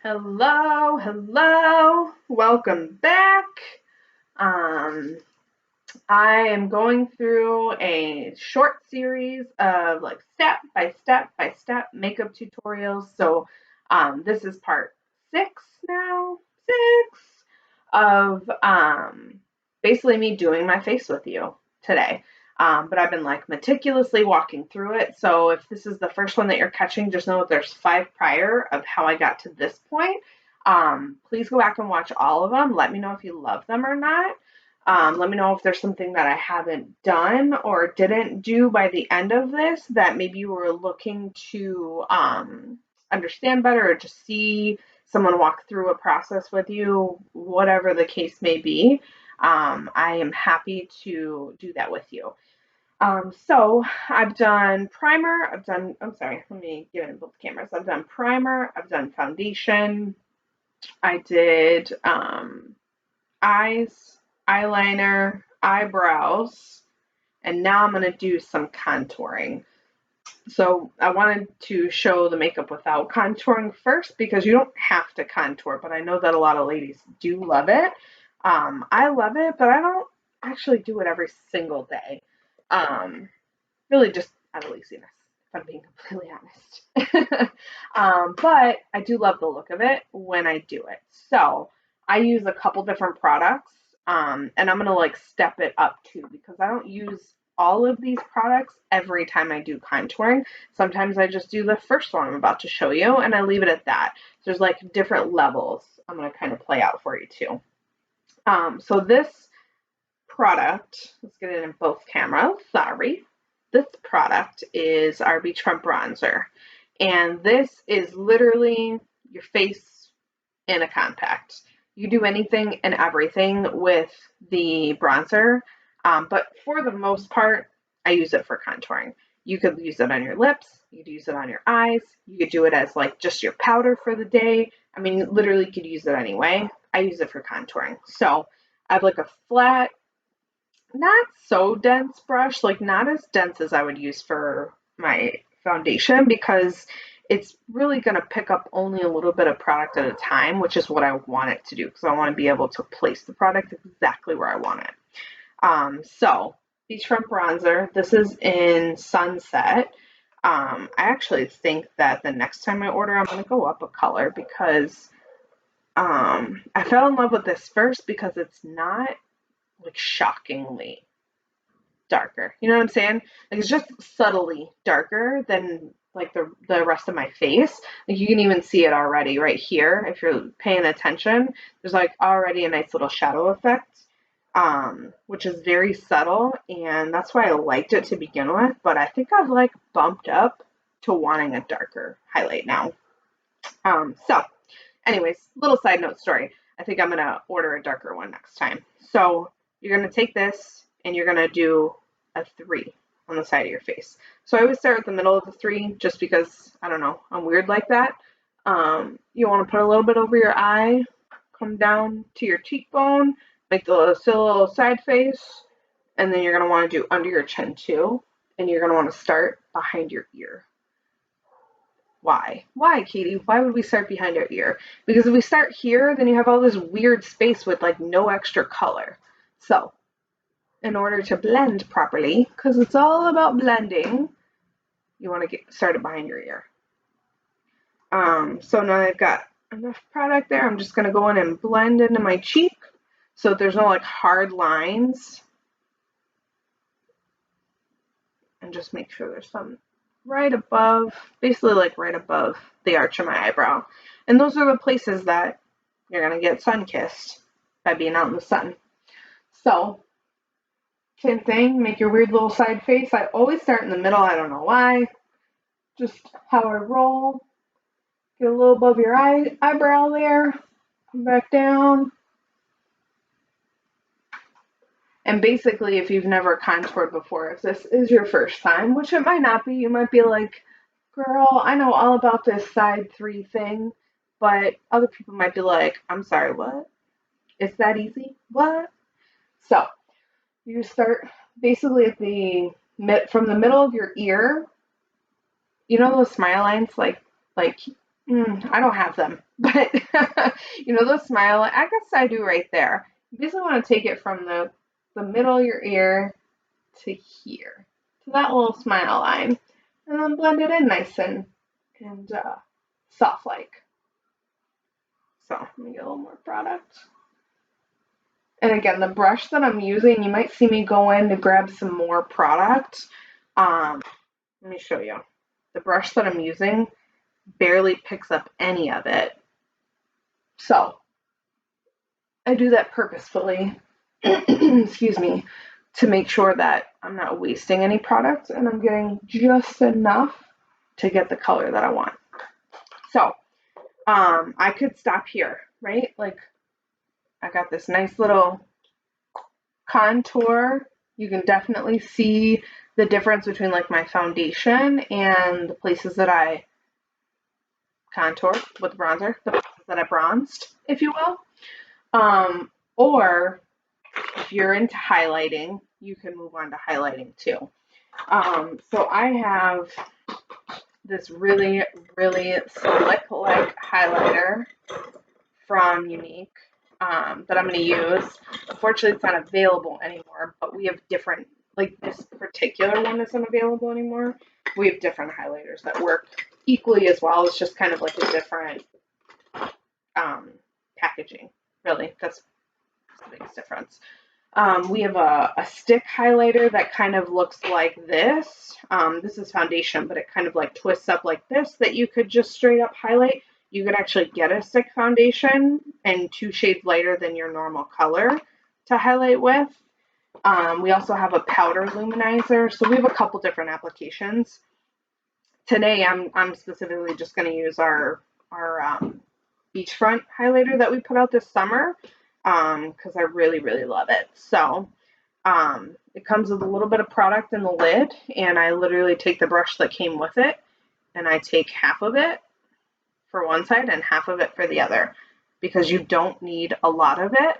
Hello, hello, welcome back. Um, I am going through a short series of like step by step makeup tutorials. This is part six now, six of basically me doing my face with you today. But I've been like meticulously walking through it. So if this is the first one that you're catching, just know that there's five prior of how I got to this point. Please go back and watch all of them. Let me know if you love them or not. Let me know if there's something that I haven't done or didn't do by the end of this that maybe you were looking to understand better or just see someone walk through a process with you, whatever the case may be. I am happy to do that with you. So I've done primer, I'm sorry, let me get in both cameras. I've done primer, I've done foundation, I did eyes, eyeliner, eyebrows, and now I'm going to do some contouring. So I wanted to show the makeup without contouring first because you don't have to contour, but I know that a lot of ladies do love it. I love it, but I don't actually do it every single day. Um, Really just out of laziness, if I'm being completely honest. But I do love the look of it when I do it. So I use a couple different products, and I'm gonna like step it up too because I don't use all of these products every time I do contouring. Sometimes I just do the first one I'm about to show you and I leave it at that. There's like different levels I'm gonna kind of play out for you too. So this product, let's get it in both cameras, sorry. This product is our Beachfront Bronzer. And this is literally your face in a compact. You do anything and everything with the bronzer, but for the most part, I use it for contouring. You could use it on your lips, you could use it on your eyes, you could do it as like just your powder for the day. I mean, literally, you could use it anyway. I use it for contouring. So I have like a flat, not so dense brush, like not as dense as I would use for my foundation because it's really going to pick up only a little bit of product at a time, which is what I want it to do because I want to be able to place the product exactly where I want it. So Beachfront Bronzer, this is in Sunset. I actually think that the next time I order, I'm going to go up a color because I fell in love with this first because it's not like shockingly darker. You know what I'm saying? Like it's just subtly darker than like the rest of my face. Like you can even see it already right here if you're paying attention. There's like already a nice little shadow effect, which is very subtle, and that's why I liked it to begin with. But I think I've like bumped up to wanting a darker highlight now. So, anyways, little side note story. I think I'm gonna order a darker one next time. So you're gonna take this and you're gonna do a three on the side of your face. So I always start at the middle of the three just because I don't know, I'm weird like that. You want to put a little bit over your eye, come down to your cheekbone, make the still little side face, and then you're gonna want to do under your chin too, and you're gonna want to start behind your ear. Why? Why, Katie? Why would we start behind our ear? Because if we start here, then you have all this weird space with like no extra color. So, in order to blend properly, because it's all about blending, you want to get started behind your ear. So now I've got enough product there. I'm just going to go in and blend into my cheek so there's no like hard lines. And just make sure there's some right above, basically like right above the arch of my eyebrow. And those are the places that you're going to get sun-kissed by being out in the sun. So, same thing, make your weird little side face. I always start in the middle, I don't know why. Just how I roll. Get a little above your eyebrow there. Come back down. And basically, if you've never contoured before, if this is your first time, which it might not be, you might be like, girl, I know all about this side three thing. But other people might be like, I'm sorry, what? It's that easy? What? So, you start basically at from the middle of your ear. You know those smile lines, like I don't have them, but you know, the smile, I guess I do right there. You basically want to take it from the middle of your ear to here, to that little smile line, and then blend it in nice and soft like. So let me get a little more product. And again, the brush that I'm using, you might see me go in to grab some more product. Let me show you. The brush that I'm using barely picks up any of it. So I do that purposefully, excuse me, to make sure that I'm not wasting any product and I'm getting just enough to get the color that I want. So I could stop here, right? Like I got this nice little contour. You can definitely see the difference between like my foundation and the places that I contour with the bronzer, the places that I bronzed, if you will. Or if you're into highlighting, you can move on to highlighting too. So I have this really, really slick like highlighter from Unique that I'm going to use. Unfortunately, it's not available anymore, but we have different, like this particular one isn't available anymore. We have different highlighters that work equally as well. It's just kind of like a different packaging, really. That's the biggest difference. We have a stick highlighter that kind of looks like this. This is foundation, but it kind of like twists up like this that you could just straight up highlight. You could actually get a stick foundation and 2 shades lighter than your normal color to highlight with. We also have a powder luminizer. So we have a couple different applications. Today I'm specifically just going to use our beachfront highlighter that we put out this summer because I really, really love it. So it comes with a little bit of product in the lid, and I literally take the brush that came with it, and I take half of it for one side and half of it for the other, because you don't need a lot of it.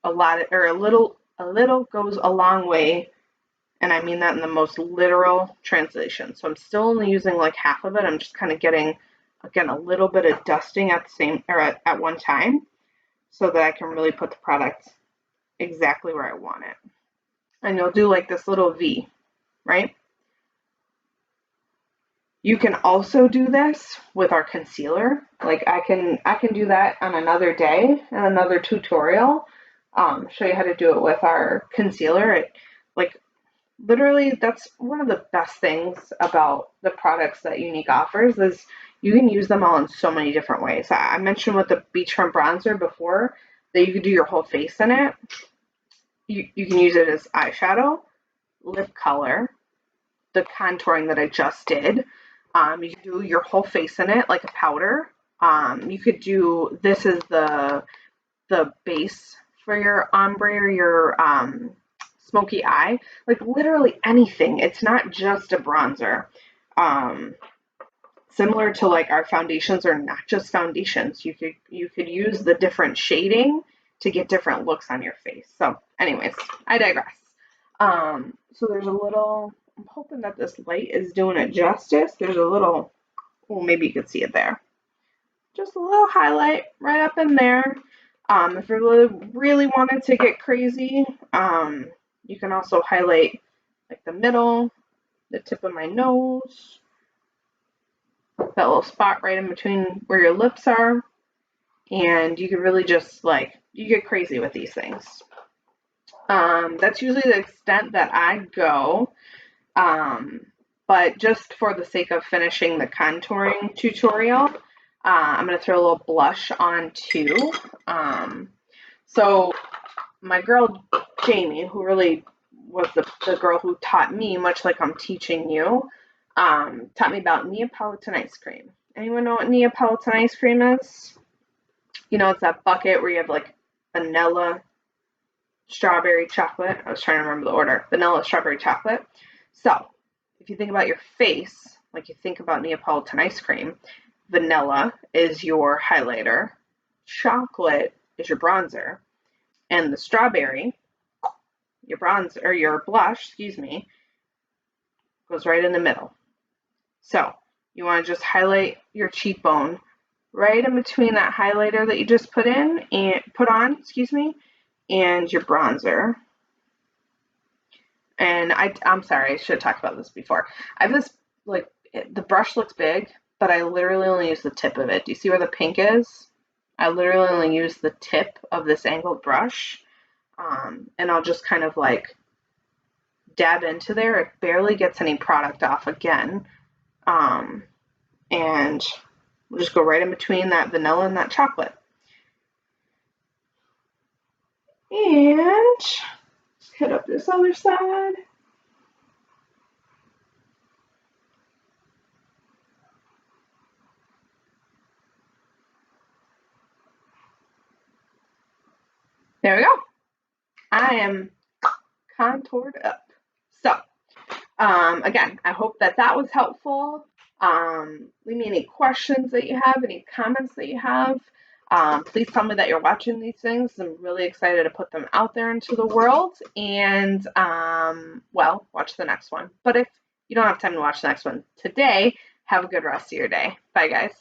A little goes a long way, and I mean that in the most literal translation. So I'm still only using like half of it. I'm just kind of getting, again, a little bit of dusting at the same or at one time, so that I can really put the product exactly where I want it. And you'll do like this little V, right? You can also do this with our concealer. Like I can do that on another day and another tutorial. Show you how to do it with our concealer. Like literally, that's one of the best things about the products that Unique offers is you can use them all in so many different ways. I mentioned with the beachfront bronzer before that you could do your whole face in it. You can use it as eyeshadow, lip color, the contouring that I just did. You can do your whole face in it like a powder. You could do this is the base for your ombre or your smoky eye. Like literally anything. It's not just a bronzer. Similar to like our foundations are not just foundations. You could use the different shading to get different looks on your face. So, anyways, I digress. So there's a little. I'm hoping that this light is doing it justice. There's a little. Well, maybe you could see it there. Just a little highlight right up in there. If you really wanted to get crazy, you can also highlight like the middle, the tip of my nose, that little spot right in between where your lips are, and you can really just like you get crazy with these things. That's usually the extent that I go. But just for the sake of finishing the contouring tutorial, I'm going to throw a little blush on too. So my girl Jamie, who really was the girl who taught me, much like I'm teaching you, taught me about Neapolitan ice cream. Anyone know what Neapolitan ice cream is? You know, it's that bucket where you have like vanilla, strawberry, chocolate. I was trying to remember the order. Vanilla, strawberry, chocolate. So if you think about your face, like you think about Neapolitan ice cream, vanilla is your highlighter, chocolate is your bronzer, and the strawberry, your bronzer or your blush, excuse me, goes right in the middle. So you want to just highlight your cheekbone right in between that highlighter that you just put in and put on, excuse me, and your bronzer. And I'm sorry, I should have talked about this before. I have this, like, the brush looks big, but I literally only use the tip of it. Do you see where the pink is? I literally only use the tip of this angled brush. And I'll just kind of like dab into there. It barely gets any product off again. And we'll just go right in between that vanilla and that chocolate. And hit up this other side. There we go. I am contoured up. So, again, I hope that that was helpful. Leave me any questions that you have, any comments that you have. Please tell me that you're watching these things. I'm really excited to put them out there into the world. And, well, watch the next one. But if you don't have time to watch the next one today, have a good rest of your day. Bye, guys.